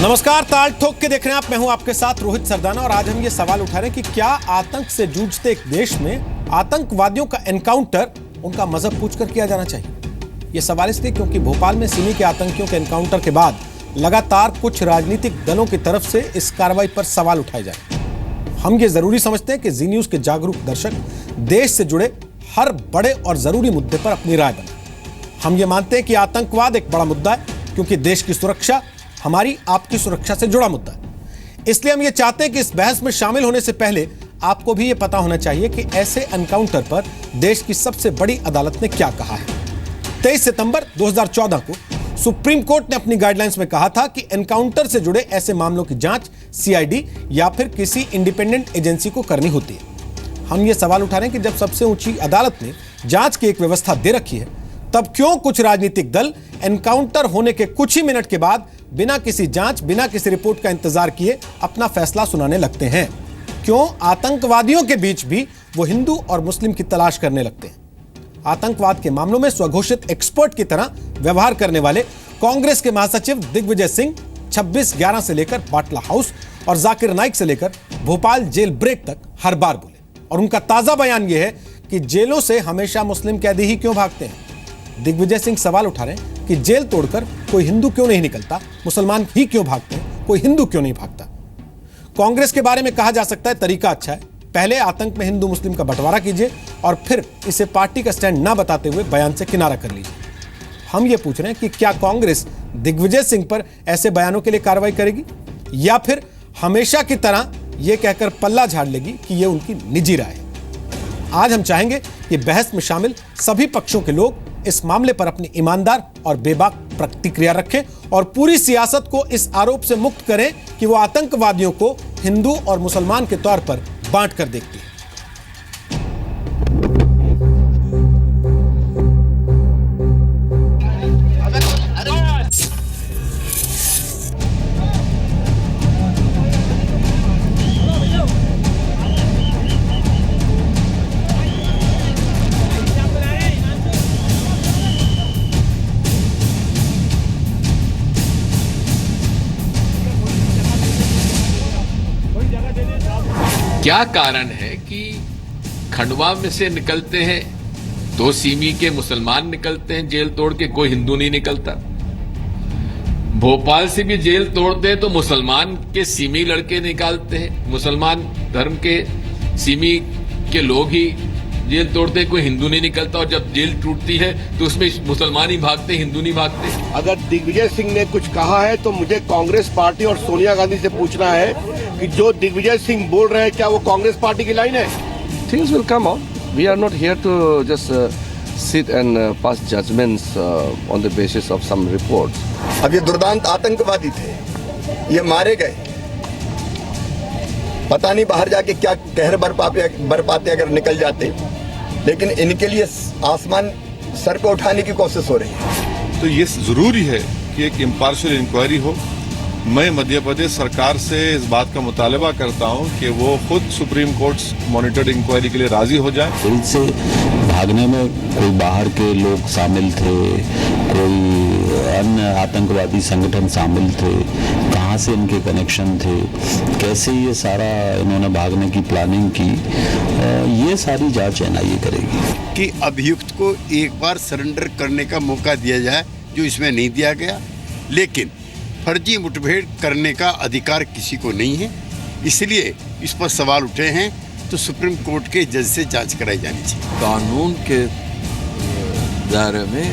नमस्कार, ताल ठोक के देख रहे हैं आप। मैं हूं आपके साथ रोहित सरदाना और आज हम ये सवाल उठा रहे हैं कि क्या आतंक से जूझते एक देश में आतंकवादियों का एनकाउंटर उनका मजहब पूछकर किया जाना चाहिए। यह सवाल इसलिए क्योंकि भोपाल में सिमी के आतंकियों के एनकाउंटर के बाद लगातार कुछ राजनीतिक दलों की तरफ से इस कार्रवाई पर सवाल उठाए जा रहे हैं। हम ये जरूरी समझते हैं कि जी न्यूज के जागरूक दर्शक देश से जुड़े हर बड़े और जरूरी मुद्दे पर अपनी राय बनाएं। हम ये मानते हैं कि आतंकवाद एक बड़ा मुद्दा है क्योंकि देश की सुरक्षा हमारी आपकी सुरक्षा से जुड़ा मुद्दा है। इसलिए हम ये चाहते हैं कि इस बहस में शामिल होने से पहले आपको भी ये पता होना चाहिए कि ऐसे एनकाउंटर पर देश की सबसे बड़ी अदालत ने क्या कहा है। 23 सितंबर 2014 को सुप्रीम कोर्ट ने अपनी गाइडलाइंस में कहा था कि एनकाउंटर से जुड़े ऐसे मामलों की जांच सीआईडी या फिर किसी इंडिपेंडेंट एजेंसी को करनी होती है। हम ये सवाल उठा रहे हैं कि जब सबसे ऊंची अदालत ने जांच की एक व्यवस्था दे रखी है, तब क्यों कुछ राजनीतिक दल एनकाउंटर होने के कुछ ही मिनट के बाद बिना किसी जांच, बिना किसी रिपोर्ट का इंतजार किए अपना फैसला सुनाने लगते हैं? क्यों आतंकवादियों के बीच भी वो हिंदू और मुस्लिम की तलाश करने लगते हैं? आतंकवाद के मामलों में स्वघोषित एक्सपर्ट की तरह व्यवहार करने वाले कांग्रेस के महासचिव दिग्विजय सिंह 26/11 से लेकर बाटला हाउस और जाकिर नाइक से लेकर भोपाल जेल ब्रेक तक हर बार बोले और उनका ताजा बयान यह है कि जेलों से हमेशा मुस्लिम कैदी ही क्यों भागते हैं। दिग्विजय सिंह सवाल उठा रहे हैं कि जेल तोड़कर कोई हिंदू क्यों नहीं निकलता, मुसलमान ही क्यों भागते हैं, कोई हिंदू क्यों नहीं भागता। कांग्रेस के बारे में कहा जा सकता है तरीका अच्छा है, पहले आतंक में हिंदू मुस्लिम का बंटवारा कीजिए और फिर इसे पार्टी का स्टैंड ना बताते हुए बयान से किनारा कर लीजिए। हम ये पूछ रहे हैं कि क्या कांग्रेस दिग्विजय सिंह पर ऐसे बयानों के लिए कार्रवाई करेगी या फिर हमेशा की तरह यह कहकर पल्ला झाड़ लेगी कि यह उनकी निजी राय है। आज हम चाहेंगे कि बहस में शामिल सभी पक्षों के लोग इस मामले पर अपनी ईमानदार और बेबाक प्रतिक्रिया रखें और पूरी सियासत को इस आरोप से मुक्त करें कि वो आतंकवादियों को हिंदू और मुसलमान के तौर पर बांट कर देखती है। क्या कारण है कि खंडवा में से निकलते हैं तो सीमी के मुसलमान निकलते हैं जेल तोड़ के, कोई हिंदू नहीं निकलता। भोपाल से भी जेल तोड़ते हैं तो मुसलमान के सीमी लड़के निकालते हैं, मुसलमान धर्म के सीमी के लोग ही जेल तोड़ते हैं, कोई हिंदू नहीं निकलता। और जब जेल टूटती है तो उसमें मुसलमान ही भागते, हिंदू नहीं भागते। अगर दिग्विजय सिंह ने कुछ कहा है तो मुझे कांग्रेस पार्टी और सोनिया गांधी से पूछना है कि जो दिग्विजय सिंह बोल रहे हैं क्या वो कांग्रेस पार्टी की लाइन है? Things will come out. We are not here to just sit and pass judgments on the basis of some reports. अब ये दुर्दांत आतंकवादी थे, ये मारे गए, पता नहीं बाहर जाके क्या कहर बरपाते अगर निकल जाते, लेकिन इनके लिए आसमान सर पे उठाने की कोशिश हो रही है। तो ये जरूरी है कि एक इम्पार्शियल इंक्वायरी हो। मैं मध्य प्रदेश सरकार से इस बात का मुतालबा करता हूं कि वो खुद सुप्रीम कोर्ट मॉनिटर्ड इंक्वायरी के लिए राजी हो जाए। जेल से भागने में कोई बाहर के लोग शामिल थे, कोई अन्य आतंकवादी संगठन शामिल थे, कहाँ से इनके कनेक्शन थे, कैसे ये सारा इन्होंने भागने की प्लानिंग की, ये सारी जांच एनआईए करेगी। कि अभियुक्त को एक बार सरेंडर करने का मौका दिया जाए, जो इसमें नहीं दिया गया। लेकिन फर्जी मुठभेड़ करने का अधिकार किसी को नहीं है, इसलिए इस पर सवाल उठे हैं तो सुप्रीम कोर्ट के जज से जांच कराई जानी चाहिए। कानून के दायरे में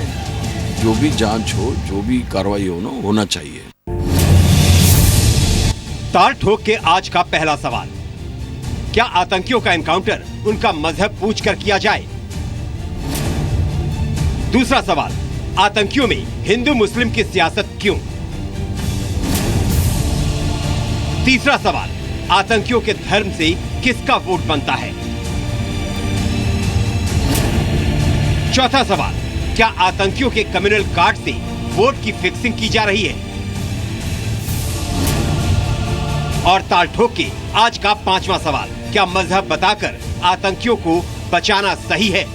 जो भी जांच हो, जो भी कार्रवाई होना चाहिए। ताल ठोक के आज का पहला सवाल, क्या आतंकियों का एनकाउंटर उनका मजहब पूछकर किया जाए? दूसरा सवाल, आतंकियों में हिंदू मुस्लिम की सियासत क्यों? तीसरा सवाल, आतंकियों के धर्म से किसका वोट बनता है? चौथा सवाल, क्या आतंकियों के कम्युनल कार्ड से वोट की फिक्सिंग की जा रही है? और ताल ठोक के आज का पांचवा सवाल, क्या मजहब बताकर आतंकियों को बचाना सही है?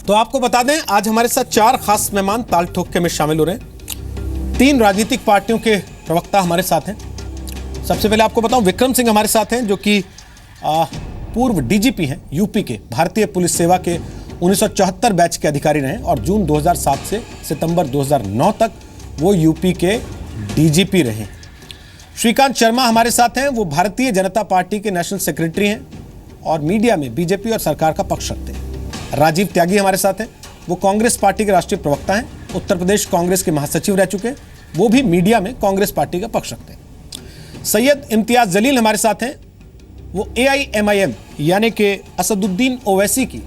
तो आपको बता दें, आज हमारे साथ 4 खास मेहमान ताल ठोक के में शामिल हो रहे हैं। तीन राजनीतिक पार्टियों के प्रवक्ता हमारे साथ हैं। सबसे पहले आपको बताऊं, विक्रम सिंह हमारे साथ हैं, जो कि पूर्व डीजीपी हैं यूपी के, भारतीय पुलिस सेवा के 1974 बैच के अधिकारी रहे और जून 2007 से सितंबर 2009 तक वो यूपी के डीजीपी रहे। श्रीकांत शर्मा हमारे साथ हैं, वो भारतीय जनता पार्टी के नेशनल सेक्रेटरी हैं और मीडिया में बीजेपी और सरकार का पक्ष रखते हैं। राजीव त्यागी हमारे साथ हैं, वो कांग्रेस पार्टी के राष्ट्रीय प्रवक्ता हैं, उत्तर प्रदेश कांग्रेस के महासचिव रह चुके हैं, वो भी मीडिया में कांग्रेस पार्टी का पक्ष रखते हैं। सैयद इम्तियाज जलील हमारे साथ हैं, वो AIMIM यानी कि असदुद्दीन ओवैसी की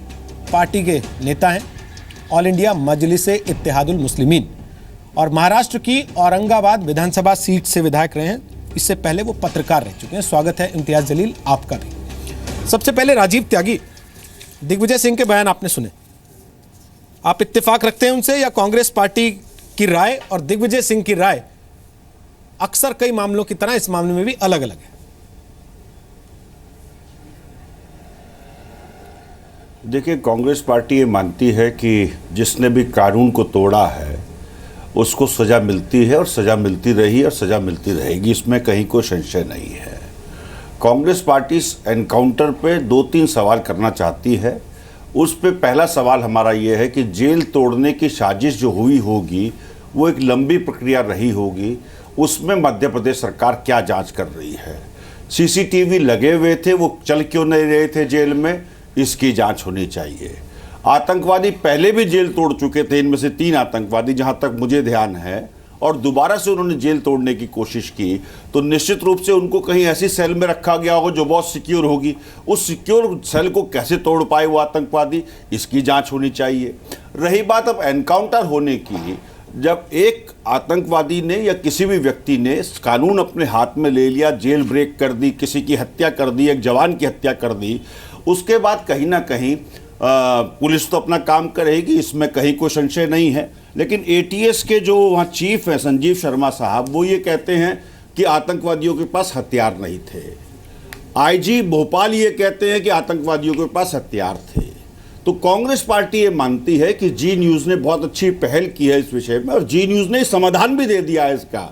पार्टी के नेता हैं, ऑल इंडिया मजलिस-ए इत्तेहादुल मुस्लिमीन, और महाराष्ट्र की औरंगाबाद विधानसभा सीट से विधायक रहे हैं। इससे पहले वो पत्रकार रह चुके हैं। स्वागत है इम्तियाज जलील आपका भी। सबसे पहले राजीव त्यागी, दिग्विजय सिंह के बयान आपने सुने, आप इत्तेफाक रखते हैं उनसे, या कांग्रेस पार्टी की राय और दिग्विजय सिंह की राय अक्सर कई मामलों की तरह इस मामले में भी अलग अलग है? देखिए, कांग्रेस पार्टी ये मानती है कि जिसने भी कानून को तोड़ा है उसको सज़ा मिलती है और सज़ा मिलती रही और सज़ा मिलती रहेगी, इसमें कहीं कोई संशय नहीं है। कांग्रेस पार्टी इस एनकाउंटर पे 2-3 सवाल करना चाहती है। उस पे पहला सवाल हमारा ये है कि जेल तोड़ने की साजिश जो हुई होगी वो एक लंबी प्रक्रिया रही होगी, उसमें मध्य प्रदेश सरकार क्या जांच कर रही है? CCTV लगे हुए थे, वो चल क्यों नहीं रहे थे जेल में, इसकी जांच होनी चाहिए। आतंकवादी पहले भी जेल तोड़ चुके थे, इनमें से 3 आतंकवादी जहां तक मुझे ध्यान है, और दोबारा से उन्होंने जेल तोड़ने की कोशिश की, तो निश्चित रूप से उनको कहीं ऐसी सेल में रखा गया होगा जो बहुत सिक्योर होगी। उस सिक्योर सेल को कैसे तोड़ पाए वो आतंकवादी, इसकी जांच होनी चाहिए। रही बात अब एनकाउंटर होने की, जब एक आतंकवादी ने या किसी भी व्यक्ति ने कानून अपने हाथ में ले लिया, जेल ब्रेक कर दी, किसी की हत्या कर दी, एक जवान की हत्या कर दी, उसके बाद कहीं ना कहीं पुलिस तो अपना काम करेगी, इसमें कहीं कोई संशय नहीं है। लेकिन ATS के जो वहाँ चीफ हैं संजीव शर्मा साहब, वो ये कहते हैं कि आतंकवादियों के पास हथियार नहीं थे। IG भोपाल ये कहते हैं कि आतंकवादियों के पास हथियार थे। तो कांग्रेस पार्टी ये मानती है कि जी न्यूज़ ने बहुत अच्छी पहल की है इस विषय में, और जी न्यूज़ ने समाधान भी दे दिया है इसका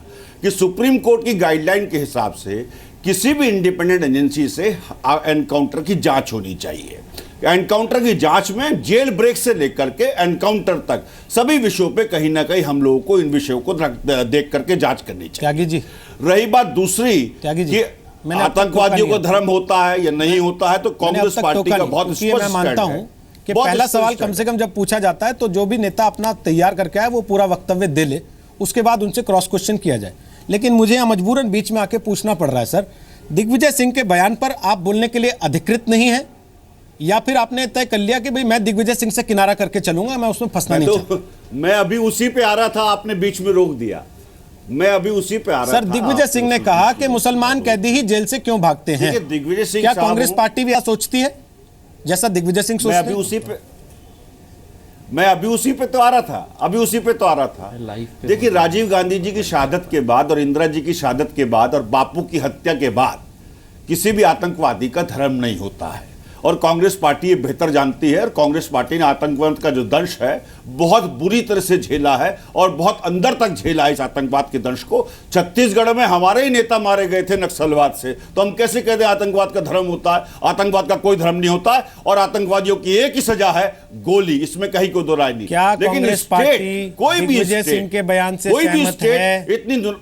कि सुप्रीम कोर्ट की गाइडलाइन के हिसाब से किसी भी इंडिपेंडेंट एजेंसी से एनकाउंटर की जांच होनी चाहिए। एनकाउंटर की जांच में जेल ब्रेक से लेकर के एनकाउंटर तक सभी विषयों पे कहीं ना कहीं हम लोगों को इन विषयों को देख करके जांच करनी चाहिए। त्यागी जी, रही बात दूसरी कि आतंकवादियों को धर्म होता है या नहीं होता है, तो कांग्रेस पार्टी का बहुत स्पष्ट मैं मानता हूं कि पहला सवाल कम से कम जब पूछा जाता है तो जो भी नेता अपना तैयार करके आए वो पूरा वक्तव्य दे ले, उसके बाद उनसे क्रॉस क्वेश्चन किया जाए। लेकिन मुझे यहां मजबूरन बीच में आके पूछना पड़ रहा है सर, दिग्विजय सिंह के बयान पर आप बोलने के लिए अधिकृत नहीं है, या फिर आपने तय कर लिया कि भाई मैं दिग्विजय सिंह से किनारा करके चलूंगा, मैं उसमें फंसना नहीं चाहता? मैं अभी उसी पे आ रहा था, आपने बीच में रोक दिया। मैं अभी उसी पे आ रहा था। सर, दिग्विजय सिंह ने कहा कि मुसलमान कैदी ही जेल से क्यों भागते हैं। दिग्विजय सिंह, क्या कांग्रेस पार्टी भी सोचती है जैसा दिग्विजय सिंह सोचते हैं? मैं अभी उसी पे तो आ रहा था। देखिए, राजीव गांधी जी की शहादत के बाद और इंदिरा जी की शहादत के बाद और बापू की हत्या के बाद किसी भी आतंकवादी का धर्म नहीं होता है, और कांग्रेस पार्टी ये बेहतर जानती है। और कांग्रेस पार्टी ने आतंकवाद का जो दंश है बहुत बुरी तरह से झेला है और बहुत अंदर तक झेला है इस आतंकवाद के दंश को। छत्तीसगढ़ में हमारे ही नेता मारे गए थे नक्सलवाद से, तो हम कैसे कहते हैं आतंकवाद का धर्म होता है? आतंकवाद का कोई धर्म नहीं होता है, और आतंकवादियों की एक ही सजा है, गोली, इसमें कहीं कोई दो राय नहीं। क्या कांग्रेस पार्टी दिग्विजय सिंह के बयान से सहमत है? इतनी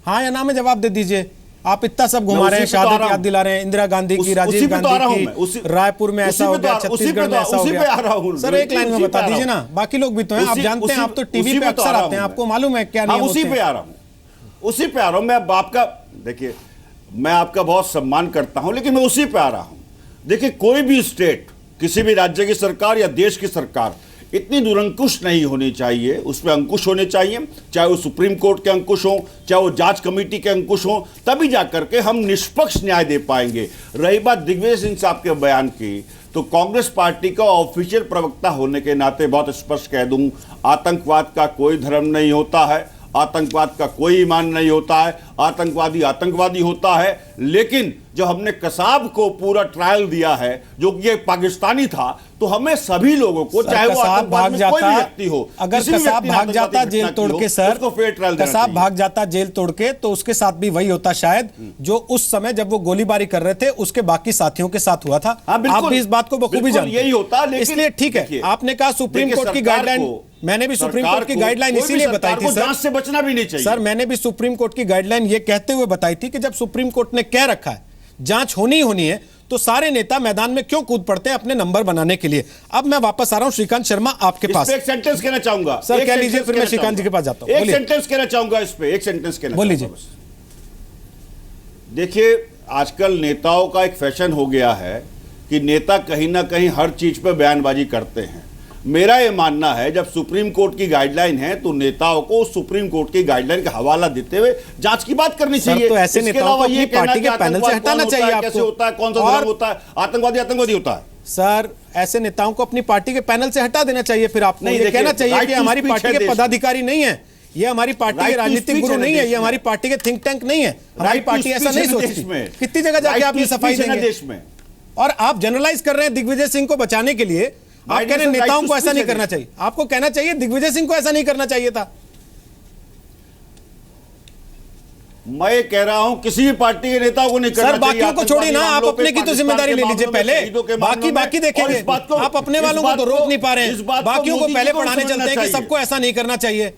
हाँ या ना में जवाब दे दीजिए। आप इतना सब घुमा रहे हैं, शहादत याद दिला रहे हैं, इंदिरा गांधी की, राजीव गांधी की, रायपुर में ऐसा हो गया, छत्तीसगढ़ में ऐसा हो गया। सर, एक लाइन में बता दीजिए ना, बाकी लोग भी तो हैं, आप जानते हैं, आप तो टीवी पे अक्सर आते हैं, आपको मालूम है क्या नहीं। उसी पे आ रहा हूं मैं। अब आपका देखिए, मैं आपका बहुत सम्मान करता हूं, लेकिन मैं उसी पे आ रहा हूं। देखिए, कोई भी स्टेट, किसी भी राज्य की सरकार या देश की सरकार इतनी दुरंकुश नहीं होनी चाहिए, उसमें अंकुश होने चाहिए, चाहे वो सुप्रीम कोर्ट के अंकुश हो, चाहे वो जांच कमेटी के अंकुश हो, तभी जाकर के हम निष्पक्ष न्याय दे पाएंगे। रही बात दिग्विजय सिंह साहब के बयान की, तो कांग्रेस पार्टी का ऑफिशियल प्रवक्ता होने के नाते बहुत स्पष्ट कह दूं, आतंकवाद का कोई धर्म नहीं होता है, आतंकवाद का कोई ईमान नहीं होता है, आतंकवादी आतंकवादी होता है। लेकिन जो हमने कसाब को पूरा ट्रायल दिया है, जो ये पाकिस्तानी था, तो हमें सभी लोगों को, चाहे वो कसाब भाग में कोई भी जाता, व्यक्ति हो, अगर किसी भी कसाब व्यक्ति ने भाग जाता आतंकवादी जेल घटना तोड़ की हो, के, सर उसको फेयर ट्रायल देना कसाब चाहिए। भाग जाता जेल तोड़ के, तो उसके साथ भी वही होता शायद जो उस समय जब वो गोलीबारी कर रहे थे उसके बाकी साथियों के साथ हुआ था। आप भी इस बात को बखूबी जानते हैं, यही होता। इसलिए ठीक है, आपने कहा सुप्रीम कोर्ट की गाइडलाइन, मैंने भी सुप्रीम कोर्ट की गाइडलाइन इसीलिए बताई थी सर, जांच से बचना भी नहीं चाहिए। सर मैंने भी सुप्रीम कोर्ट की गाइडलाइन ये कहते हुए बताई थी कि जब सुप्रीम कोर्ट ने कह रखा है जांच होनी है, तो सारे नेता मैदान में क्यों कूद पड़ते हैं अपने नंबर बनाने के लिए। अब मैं वापस आ रहा हूं श्रीकांत शर्मा आपके पास। एक सेंटेंस कहना चाहूंगा सर, कह लीजिए, फिर मैं श्रीकांत जी के पास जाता हूं। एक सेंटेंस कहना चाहूंगा इस पे, एक सेंटेंस कहना बोल लीजिए। देखिए, आजकल नेताओं का एक फैशन हो गया है कि नेता कहीं ना कहीं हर चीज पे बयानबाजी करते हैं। मेरा यह मानना है जब सुप्रीम कोर्ट की गाइडलाइन है तो नेताओं को सुप्रीम कोर्ट की गाइडलाइन का हवाला देते हुए जांच की बात करनी चाहिए। तो ऐसे नेताओं को अपनी पार्टी के पैनल से हटाना चाहिए आपको। कैसे होता है, कौन सा धर्म होता है, आतंकवादी होता है। सर ऐसे नेताओं को अपनी पार्टी के पैनल से हटा देना चाहिए। फिर आपको ये कहना चाहिए कि हमारी पार्टी के पदाधिकारी नहीं है, ये हमारी पार्टी के राजनीतिक गुरु नहीं है, ये हमारी पार्टी के थिंक टैंक नहीं है, हमारी पार्टी ऐसा नहीं सोचती। कितनी जगह जाके आप ये सफाई देंगे देश में, और आप जनरलाइज कर रहे हैं दिग्विजय सिंह को बचाने के लिए। आप कह रहे हैं नेताओं को ऐसा नहीं करना चाहिए, आपको कहना चाहिए दिग्विजय सिंह को ऐसा नहीं करना चाहिए था। मैं कह रहा हूं किसी भी पार्टी के नेताओं को नहीं करना चाहिए। सर बाकियों को छोड़िए ना, आप अपने की तो जिम्मेदारी ले लीजिए पहले, बाकी देखेंगे। आप अपने वालों को तो रोक नहीं पा रहे हैं, बाकियों को पहले पढ़ाने चलते हैं कि सबको ऐसा नहीं करना चाहिए।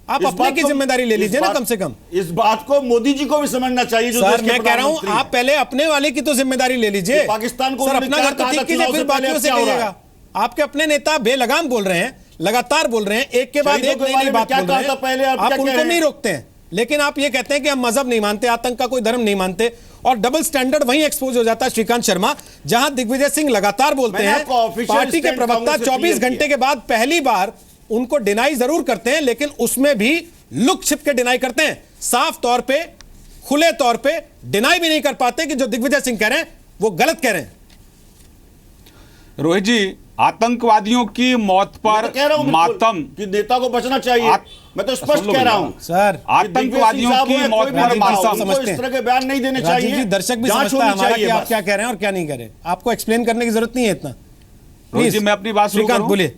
आप अपने की जिम्मेदारी ले लीजिए ना कम से कम। इस बात को मोदी जी को भी समझना चाहिए। सर मैं कह रहा हूं आप पहले अपने वाले की तो जिम्मेदारी ले लीजिए। पाकिस्तान को सर अपना घर तो ठीक कीजिए, फिर बाकियों से कहिएगा। आपके अपने नेता बेलगाम बोल रहे हैं, लगातार बोल रहे हैं, एक के बाद एक नई नई बात बोल रहे हैं, आप उनको नहीं रोकते हैं। लेकिन आप ये कहते हैं कि हम मजहब नहीं मानते, आतंक का कोई धर्म नहीं मानते, और डबल स्टैंडर्ड वहीं एक्सपोज हो जाता है श्रीकांत शर्मा, जहां दिग्विजय सिंह लगातार बोलते हैं। पार्टी के प्रवक्ता 24 घंटे के बाद पहली बार उनको डिनाई जरूर करते हैं, लेकिन उसमें भी लुक छिप के डिनाई करते हैं। साफ तौर पे, खुले तौर पे डिनाई भी नहीं कर पाते कि जो दिग्विजय सिंह कह रहे हैं वो गलत कह रहे हैं। रोहित जी, आतंकवादियों की मौत पर मातम कि नेता को बचना चाहिए। मैं तो स्पष्ट कह रहा हूं सर, आतंकवादियों की मौत पर मातम, इस तरह के बयान नहीं देने चाहिए। जी, दर्शक भी समझता है हमारा कि आप क्या कह रहे हैं और क्या नहीं कह रहे। आपको एक्सप्लेन करने की जरूरत नहीं है इतना। रोहित जी, मैं अपनी बात शुरू करूं। बोलिए।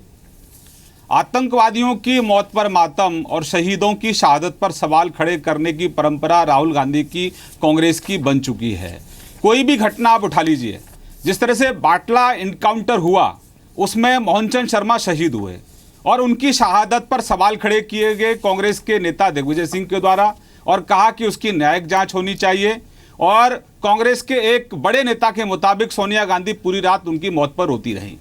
आतंकवादियों की मौत पर मातम और शहीदों की शहादत पर सवाल खड़े करने की परंपरा राहुल गांधी की, कांग्रेस की बन चुकी है। कोई भी घटना आप उठा लीजिए, जिस तरह से बाटला इनकाउंटर हुआ उसमें मोहनचंद शर्मा शहीद हुए और उनकी शहादत पर सवाल खड़े किए गए कांग्रेस के नेता दिग्विजय सिंह के द्वारा, और कहा कि उसकी न्यायिक जांच होनी चाहिए। और कांग्रेस के एक बड़े नेता के मुताबिक सोनिया गांधी पूरी रात उनकी मौत पर रोती रहीं।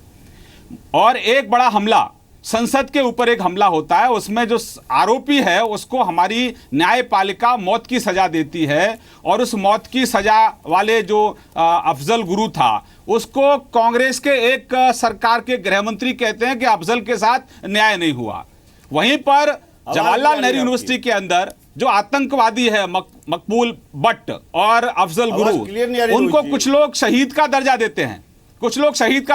और एक बड़ा हमला, संसद के ऊपर एक हमला होता है, उसमें जो आरोपी है उसको हमारी न्यायपालिका मौत की सजा देती है, और उस मौत की सजा वाले जो अफजल गुरु था उसको कांग्रेस के एक सरकार के गृह मंत्री कहते हैं कि अफजल के साथ न्याय नहीं हुआ। वहीं पर जवाहरलाल नेहरू यूनिवर्सिटी के अंदर जो आतंकवादी है मकबूल भट्ट और अफजल गुरु, उनको कुछ लोग शहीद का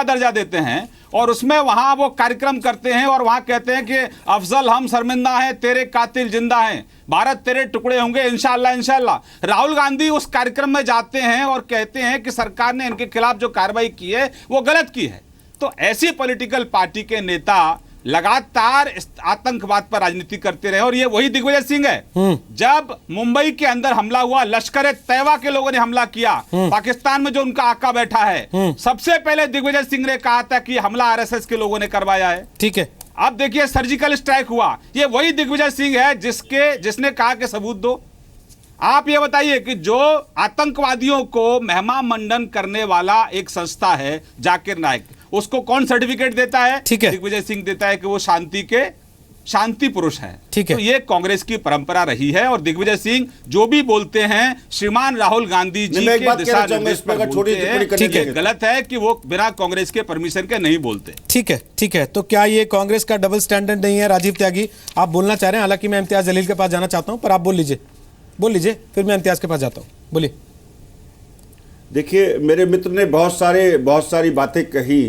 दर्जा देते हैं, और उसमें वहां वो कार्यक्रम करते हैं और वहां कहते हैं कि अफजल हम शर्मिंदा हैं, तेरे कातिल जिंदा हैं, भारत तेरे टुकड़े होंगे इंशाअल्लाह इंशाअल्लाह। राहुल गांधी उस कार्यक्रम में जाते हैं और कहते हैं कि सरकार ने इनके खिलाफ जो कार्रवाई की है वो गलत की है। तो ऐसी पॉलिटिकल पार्टी के नेता लगातार आतंकवाद पर राजनीति करते रहे, और ये वही दिग्विजय सिंह है। जब मुंबई के अंदर हमला हुआ, लश्कर तैयबा के लोगों ने हमला किया, पाकिस्तान में जो उनका आका बैठा है, सबसे पहले दिग्विजय सिंह ने कहा था कि हमला आरएसएस के लोगों ने करवाया है। ठीक है, अब देखिए सर्जिकल स्ट्राइक हुआ, ये वही दिग्विजय सिंह है जिसने कहा कि सबूत दो। आप ये बताइए कि जो आतंकवादियों को मेहमान मंडन करने वाला एक संस्था है जाकिर नाइक, उसको कौन सर्टिफिकेट देता है? ठीक है, दिग्विजय सिंह देता है कि वो शांति पुरुष है। ठीक है, तो ये कांग्रेस की परंपरा रही है, और दिग्विजय सिंह जो भी बोलते हैं श्रीमान राहुल गांधी जी के दिशा निर्देश पर बोलते हैं। ठीक है, गलत है कि वो बिना कांग्रेस के परमिशन के नहीं बोलते। ठीक है, ठीक है। तो क्या ये कांग्रेस का डबल स्टैंडर्ड नहीं है? राजीव त्यागी आप बोलना चाह रहे हैं, हालांकि मैं इम्तियाज जलील के पास जाना चाहता हूं, पर आप बोल लीजिए, फिर मैं इम्तियाज के पास जाता हूं। बोलिए। देखिए, मेरे मित्र ने बहुत सारी बातें कही,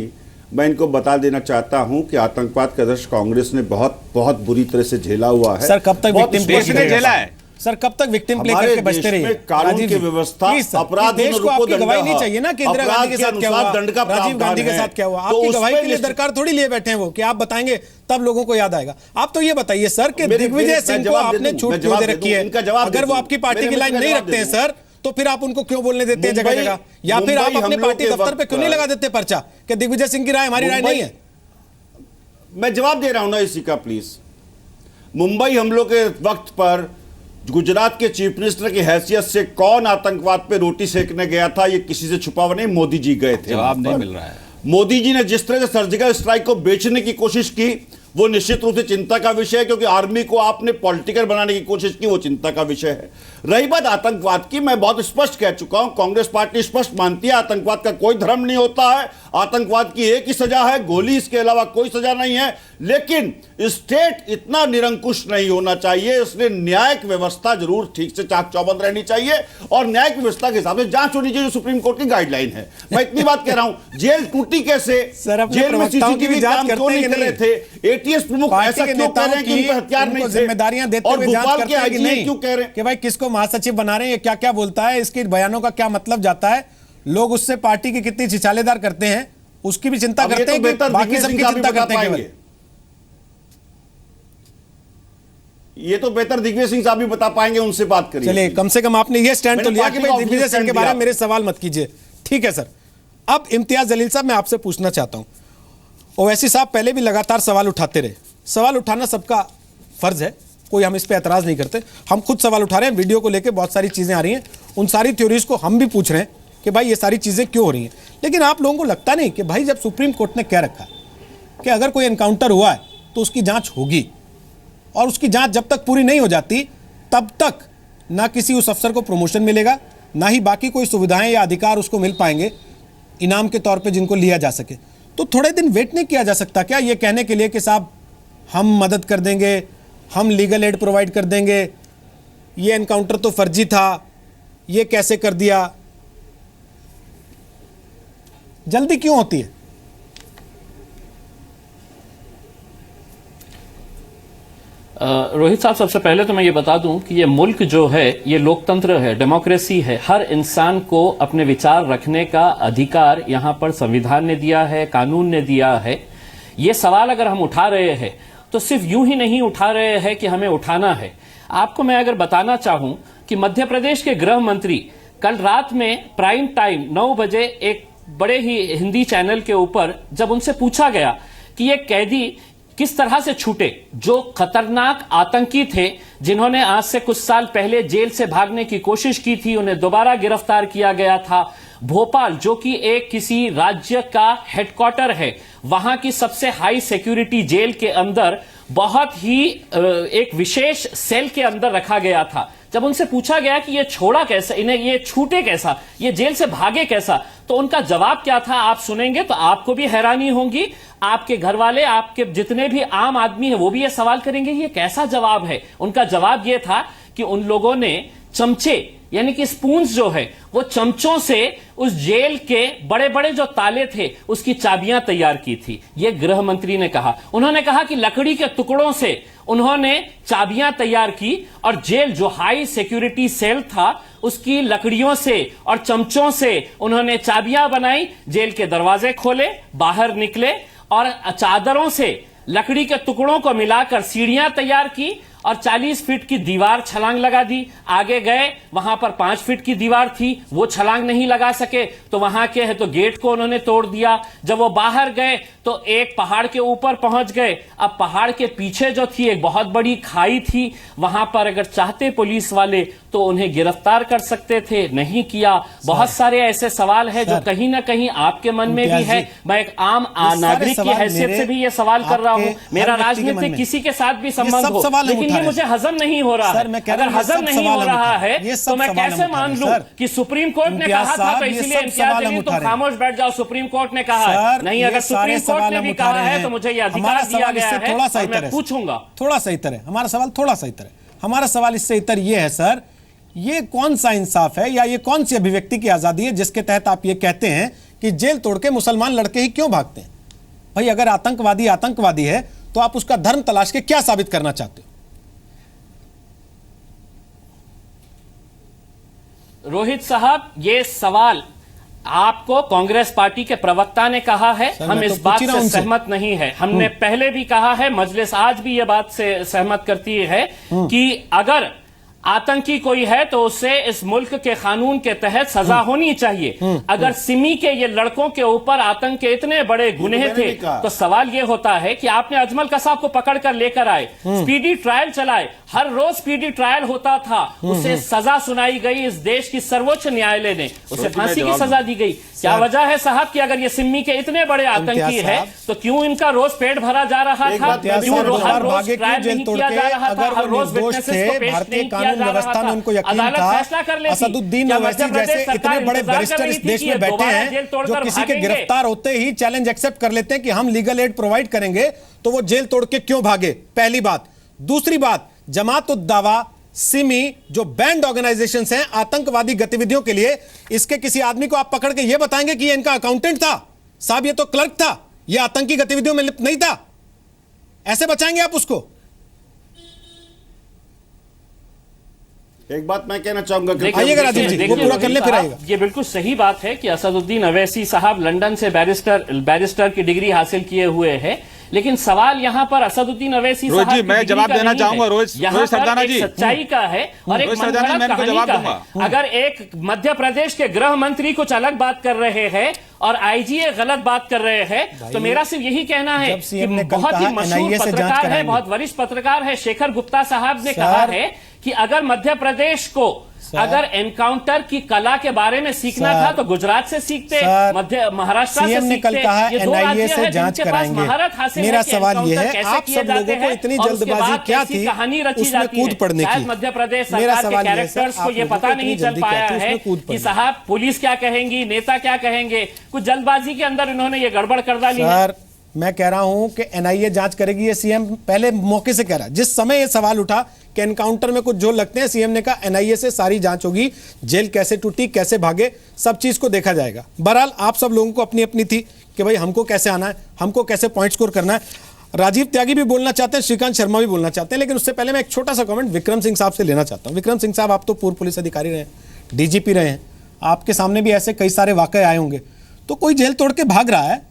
मैं इनको बता देना चाहता हूं कि आतंकवाद का दर्श कांग्रेस ने बहुत बहुत बुरी तरह से झेला हुआ है। सर कब तक विक्टिम देश ने झेला है? सर कब तक विक्टिम प्ले करके बचते रहिए? कानून की व्यवस्था, अपराध देश को आपकी गवाही नहीं चाहिए ना कि इंदिरा गांधी के साथ क्या हुआ, राजीव गांधी के साथ क्या हुआ? आपकी गवाही के लिए दरकार थोड़ी लिए बैठे हैं वो कि आप बताएंगे तब लोगों को याद आएगा। आप तो ये बताइए सर कि दिग्विजय सिंह को आपने छूट क्यों दे रखी है? अगर वो आपकी पार्टी की लाइन नहीं रखते हैं सर, तो फिर आप उनको क्यों बोलने देते हैं जगह जगह? या फिर आप अपने पार्टी दफ्तर पे क्यों नहीं लगा देते पर्चा कि दिग्विजय सिंह की राय हमारी राय नहीं है? मैं जवाब दे रहा हूं ना इसी का, प्लीज। मुंबई हमलों के वक्त पर गुजरात के चीफ मिनिस्टर की हैसियत से कौन आतंकवाद पे रोटी सेकने गया था, ये किसी से छुपा हुआ नहीं, मोदी जी गए थे। जवाब नहीं मिल रहा है। मोदी जी ने जिस तरह से सर्जिकल स्ट्राइक को बेचने की कोशिश की वो निश्चित रूप से चिंता का विषय है, क्योंकि आर्मी को आपने पॉलिटिकल बनाने की कोशिश की, वो चिंता का विषय है। रही बात आतंकवाद की, मैं बहुत स्पष्ट कह चुका हूं, कांग्रेस पार्टी स्पष्ट मानती है आतंकवाद का कोई धर्म नहीं होता है, आतंकवाद की एक ही सजा है, गोली, इसके अलावा कोई सजा नहीं है। लेकिन स्टेट इतना निरंकुश नहीं होना चाहिए, इसलिए न्यायिक व्यवस्था जरूर ठीक से चाक चौबंद रहनी चाहिए और न्यायिक व्यवस्था के हिसाब से जांच होनी चाहिए, जो सुप्रीम कोर्ट की गाइडलाइन है। मैं इतनी बात कह रहा हूं। जेल टूटी कैसे? जेल में सीसीटीवी काम क्यों नहीं कर रहे थे? एटीएस प्रमुख ऐसा क्यों कह रहे हैं कि उनके हथियार नहीं थे? जिम्मेदारियां देते हुए भोपाल के आईजी क्यों कह रहे हैं कि भाई किसको महासचिव बना रहे हैं, ये क्या क्या बोलता है, इसके बयानों का क्या मतलब जाता है, लोग उससे पार्टी की कितनी छिछालेदार करते हैं उसकी भी चिंता करते हैं, बाकी सबकी चिंता करते हैं। ये तो बेहतर दिग्विजय सिंह साहब भी बता पाएंगे, उनसे बात करिए। चलिए, कम से कम आपने ये स्टैंड तो लिया कि भाई दिग्विजय सिंह के बारे में मेरे सवाल मत कीजिए। ठीक है सर। अब इम्तियाज जलील साहब, मैं आपसे पूछना चाहता हूं, ओवैसी साहब पहले भी लगातार सवाल उठाते रहे। सवाल उठाना सबका फर्ज है, कोई हम इस पे एतराज नहीं करते, हम खुद सवाल उठा रहे हैं। वीडियो को लेकर बहुत सारी चीजें आ रही हैं, उन सारी थ्योरीज को हम भी पूछ रहे हैं कि भाई ये सारी चीजें क्यों हो रही हैं। लेकिन आप लोगों को लगता नहीं कि भाई जब सुप्रीम कोर्ट ने कह रखा कि अगर कोई एनकाउंटर हुआ है तो उसकी जांच होगी, और उसकी जांच जब तक पूरी नहीं हो जाती तब तक ना किसी उस अफसर को प्रमोशन मिलेगा, ना ही बाकी कोई सुविधाएं या अधिकार उसको मिल पाएंगे इनाम के तौर पे जिनको लिया जा सके। तो थोड़े दिन वेट नहीं किया जा सकता क्या ये कहने के लिए कि साहब हम मदद कर देंगे, हम लीगल एड प्रोवाइड कर देंगे, ये एनकाउंटर तो फर्जी था, ये कैसे कर दिया? जल्दी क्यों होती है? रोहित साहब, सबसे पहले तो मैं ये बता दूं कि ये मुल्क जो है ये लोकतंत्र है, डेमोक्रेसी है, हर इंसान को अपने विचार रखने का अधिकार यहां पर संविधान ने दिया है, कानून ने दिया है। ये सवाल अगर हम उठा रहे हैं तो सिर्फ यूं ही नहीं उठा रहे हैं कि हमें उठाना है। आपको मैं अगर बताना चाहूं कि मध्य प्रदेश के गृह मंत्री कल रात में प्राइम टाइम 9 बजे एक बड़े ही हिंदी चैनल के ऊपर जब उनसे पूछा गया कि ये कैदी किस तरह से छूटे जो खतरनाक आतंकी थे, जिन्होंने आज से कुछ साल पहले जेल से भागने की कोशिश की थी, उन्हें दोबारा गिरफ्तार किया गया था। भोपाल जो कि एक किसी राज्य का हेडक्वार्टर है, वहां की सबसे हाई सिक्योरिटी जेल के अंदर बहुत ही एक विशेष सेल के अंदर रखा गया था। जब उनसे पूछा गया कि ये छोड़ा कैसा, इन्हें ये छूटे कैसा, ये जेल से भागे कैसा, तो उनका जवाब क्या था आप सुनेंगे तो आपको भी हैरानी होगी, आपके घर वाले, आपके जितने भी आम आदमी है वो भी ये सवाल करेंगे ये कैसा जवाब है। उनका जवाब ये था कि उन लोगों ने चमचे यानी कि स्पून्स जो है वो चमचों से उस जेल के बड़े बड़े जो ताले थे उसकी चाबियां तैयार की थी। ये गृह मंत्री ने कहा। उन्होंने कहा कि लकड़ी के टुकड़ों से उन्होंने चाबियां तैयार की और जेल जो हाई सिक्योरिटी सेल था उसकी लकड़ियों से और चमचों से उन्होंने चाबियां बनाई, जेल के दरवाजे खोले, बाहर निकले और चादरों से लकड़ी के टुकड़ों को मिलाकर सीढ़ियां तैयार की और 40 फीट की दीवार छलांग लगा दी। आगे गए, वहां पर 5 फीट की दीवार थी, वो छलांग नहीं लगा सके तो वहां के है तो गेट को उन्होंने तोड़ दिया। जब वो बाहर गए तो एक पहाड़ के ऊपर पहुंच गए। अब पहाड़ के पीछे जो थी एक बहुत बड़ी खाई थी, वहां पर अगर चाहते पुलिस वाले तो उन्हें गिरफ्तार कर सकते थे, नहीं किया। बहुत सारे ऐसे सवाल है जो कहीं ना कहीं आपके मन में भी है। मैं एक आम नागरिक की हैसियत से भी ये सवाल कर रहा हूं, मेरा राजनीतिक किसी के साथ भी संबंध हो, लेकिन ये मुझे हजम नहीं हो रहा है। अगर हजम नहीं हो रहा है तो मैं कैसे मान लूं कि सुप्रीम कोर्ट ने कहा था तो इसलिए इम्तियाज जलील तुम खामोश बैठ जाओ, सुप्रीम कोर्ट ने कहा नहीं। अगर सुप्रीम कोर्ट ने भी कहा है तो मुझे यह अधिकार दिया गया है और मैं पूछूंगा। थोड़ा सा इतर है हमारा सवाल, थोड़ा सा इतर है हमारा सवाल। इससे इतर यह है सर, ये कौन सा इंसाफ है या ये कौन सी अभिव्यक्ति की आजादी है जिसके तहत आप ये कहते हैं कि जेल तोड़ के मुसलमान लड़के ही क्यों भागते हैं? भाई अगर आतंकवादी आतंकवादी है तो आप उसका धर्म तलाश के क्या साबित करना चाहते हो? रोहित साहब, ये सवाल आपको कांग्रेस पार्टी के प्रवक्ता ने कहा है, हम इस बात से सहमत नहीं है। हमने पहले भी कहा है, मजलिस आज भी ये बात से सहमत करती है कि अगर आतंकी कोई है तो उसे इस मुल्क के कानून के तहत सजा होनी चाहिए। अगर सिमी के ये लड़कों के ऊपर आतंक के इतने बड़े गुनह थे तो सवाल ये होता है कि आपने अजमल कसाब को पकड़ कर लेकर आए, स्पीडी ट्रायल चलाए, हर रोज स्पीडी ट्रायल होता था, उसे सजा सुनाई गई, इस देश की सर्वोच्च न्यायालय ने उसे फांसी की सजा दी गई। क्या वजह है साहब कि अगर ये सिमी के इतने बड़े आतंकी है तो क्यों इनका रोज पेट भरा जा रहा था, क्यों हर रोज ट्रायल नहीं किया जा रहा था, हर रोज विटनेसेस को पेश नहीं किया जा रहा था, उनको यकीन था असदुद्दीन ओवैसी जैसे इतने बड़े बैरिस्टर इस देश में बैठे हैं जो किसी के गिरफ्तार होते ही चैलेंज एक्सेप्ट कर लेते हैं कि हम लीगल एड प्रोवाइड करेंगे, तो वो जेल तोड़ के क्यों भागे? पहली बात। दूसरी बात, जमात उद दावा, सिमी जो बैंड ऑर्गेनाइजेशंस हैं आतंकवादी गतिविधियों के लिए, इसके किसी आदमी को आप पकड़ के ये बताएंगे कि ये इनका अकाउंटेंट था? साहब ये तो क्लर्क था, ये आतंकी गतिविधियों में लिप्त नहीं था। ऐसे बचाएंगे आप उसको? एक बात मैं कहना चाहूंगा कि आइएगा राजीव जी, वो पूरा कर ले फिर आइएगा। ये बिल्कुल सही बात है कि असदुद्दीन ओवैसी साहब लंदन से बैरिस्टर की डिग्री हासिल किए हुए हैं, लेकिन सवाल यहाँ पर असदुद्दीन ओवैसी साहब जी, मैं जवाब देना चाहूंगा रोहित सरदाना जी। सच्चाई का है और एक मनगढ़ंत कहानी का है। अगर एक मध्य प्रदेश के गृह मंत्री कुछ अलग बात कर रहे हैं और आईजीए गलत बात कर रहे हैं, तो मेरा सिर्फ यही कहना है कि बहुत ही मशहूर पत्रकार है, बहुत वरिष्ठ पत्रकार है, शेखर गुप्ता साहब ने कहा है कि अगर मध्य प्रदेश को अगर एनकाउंटर की कला के बारे में सीखना था तो गुजरात से सीखते, महाराष्ट्र से सीखते। कल कहा एनआईए से जांच कराएंगे। मेरा सवाल यह है, आप सब लोगों को इतनी जल्दबाजी क्या थी उसमें कूद पड़ने की? मध्य प्रदेश सरकार के कैरेक्टर्स को यह पता नहीं चल पाया है कि साहब पुलिस क्या कहेंगी, नेता क्या कहेंगे, कुछ जल्दबाजी के अंदर इन्होंने ये गड़बड़ कर डाली है। मैं कह रहा हूं कि एनआईए जांच करेगी, ये सीएम पहले मौके से कह रहा है। जिस समय ये सवाल उठा कि एनकाउंटर में कुछ जो लगते हैं, सीएम ने कहा एनआईए से सारी जांच होगी, जेल कैसे टूटी, कैसे भागे, सब चीज को देखा जाएगा। बहरहाल आप सब लोगों को अपनी अपनी थी कि भाई हमको कैसे आना है, हमको कैसे पॉइंट स्कोर करना है। राजीव त्यागी भी बोलना चाहते हैं, श्रीकांत शर्मा भी बोलना चाहते हैं, लेकिन उससे पहले मैं एक छोटा सा कमेंट विक्रम सिंह साहब से लेना चाहता हूं। विक्रम सिंह साहब, आप तो पूर्व पुलिस अधिकारी रहे, डीजीपी रहे हैं, आपके सामने भी ऐसे कई सारे वाकये आए होंगे। तो कोई जेल तोड़ के भाग रहा है,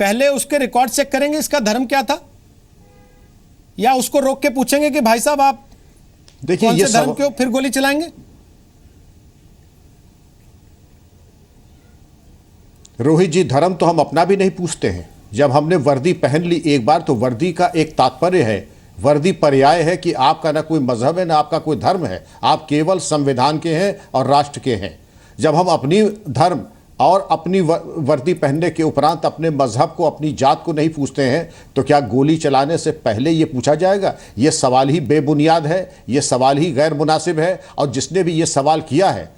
पहले उसके रिकॉर्ड चेक करेंगे इसका धर्म क्या था, या उसको रोक के पूछेंगे कि भाई साहब आप देखिए ये धर्म क्यों, फिर गोली चलाएंगे? रोहित जी, धर्म तो हम अपना भी नहीं पूछते हैं। जब हमने वर्दी पहन ली एक बार, तो वर्दी का एक तात्पर्य है, वर्दी पर्याय है कि आपका ना कोई मजहब है ना आपका कोई धर्म है, आप केवल संविधान के हैं और राष्ट्र के हैं। जब हम अपनी धर्म और अपनी वर्दी पहनने के उपरांत अपने मजहब को, अपनी जात को नहीं पूछते हैं, तो क्या गोली चलाने से पहले ये पूछा जाएगा? ये सवाल ही बेबुनियाद है, ये सवाल ही गैर मुनासिब है। और जिसने भी ये सवाल किया है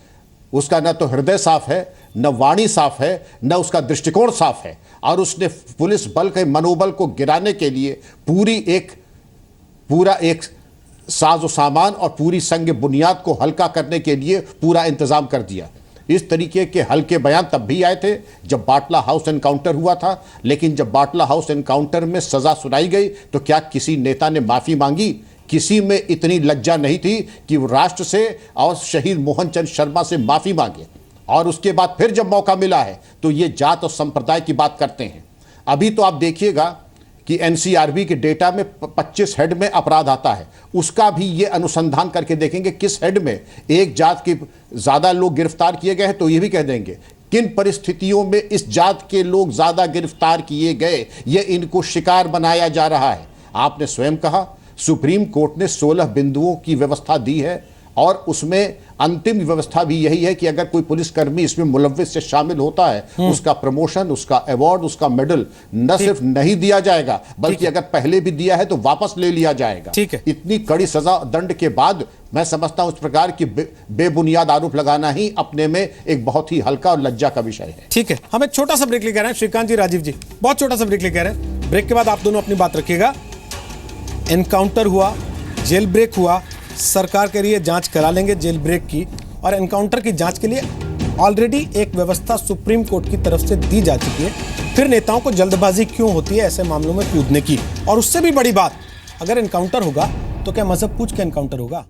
उसका न तो हृदय साफ है, न वाणी साफ है, न उसका दृष्टिकोण साफ है, और उसने पुलिस बल के मनोबल को गिराने के लिए पूरा एक साजो सामान और पूरी संग बुनियाद को हल्का करने के लिए पूरा इंतजाम कर दिया। इस तरीके के हल्के बयान तब भी आए थे जब बाटला हाउस एनकाउंटर हुआ था, लेकिन जब बाटला हाउस एनकाउंटर में सजा सुनाई गई तो क्या किसी नेता ने माफी मांगी? किसी में इतनी लज्जा नहीं थी कि वो राष्ट्र से और शहीद मोहन चंद शर्मा से माफी मांगे। और उसके बाद फिर जब मौका मिला है तो ये जात और संप्रदाय की बात करते हैं। अभी तो आप देखिएगा कि एनसीआरबी के डेटा में 25 हेड में अपराध आता है, उसका भी ये अनुसंधान करके देखेंगे किस हेड में एक जात के ज़्यादा लोग गिरफ्तार किए गए हैं, तो ये भी कह देंगे किन परिस्थितियों में इस जात के लोग ज़्यादा गिरफ्तार किए गए, ये इनको शिकार बनाया जा रहा है। आपने स्वयं कहा सुप्रीम कोर्ट ने 16 बिंदुओं की व्यवस्था दी है, और उसमें अंतिम व्यवस्था भी यही है कि अगर कोई पुलिसकर्मी इसमें मुलव्विस से शामिल होता है, उसका प्रमोशन, उसका अवार्ड, उसका मेडल न सिर्फ नहीं दिया जाएगा, बल्कि अगर पहले भी दिया है तो वापस ले लिया जाएगा। ठीक है। इतनी कड़ी सजा दंड के बाद मैं समझता हूं इस प्रकार की बेबुनियाद आरोप लगाना ही अपने में एक बहुत ही हल्का और लज्जा का विषय है। ठीक है, हम एक छोटा सा ब्रेक लेकर रहे हैं। श्रीकांत जी, राजीव जी, बहुत छोटा सा ब्रेक लेकर रहे हैं। ब्रेक के बाद आप दोनों अपनी बात रखिएगा। एनकाउंटर हुआ, जेल ब्रेक हुआ, सरकार के लिए जांच करा लेंगे जेल ब्रेक की, और एनकाउंटर की जांच के लिए ऑलरेडी एक व्यवस्था सुप्रीम कोर्ट की तरफ से दी जा चुकी है, फिर नेताओं को जल्दबाजी क्यों होती है ऐसे मामलों में कूदने की? और उससे भी बड़ी बात, अगर एनकाउंटर होगा तो क्या मजहब पूछ के एनकाउंटर होगा?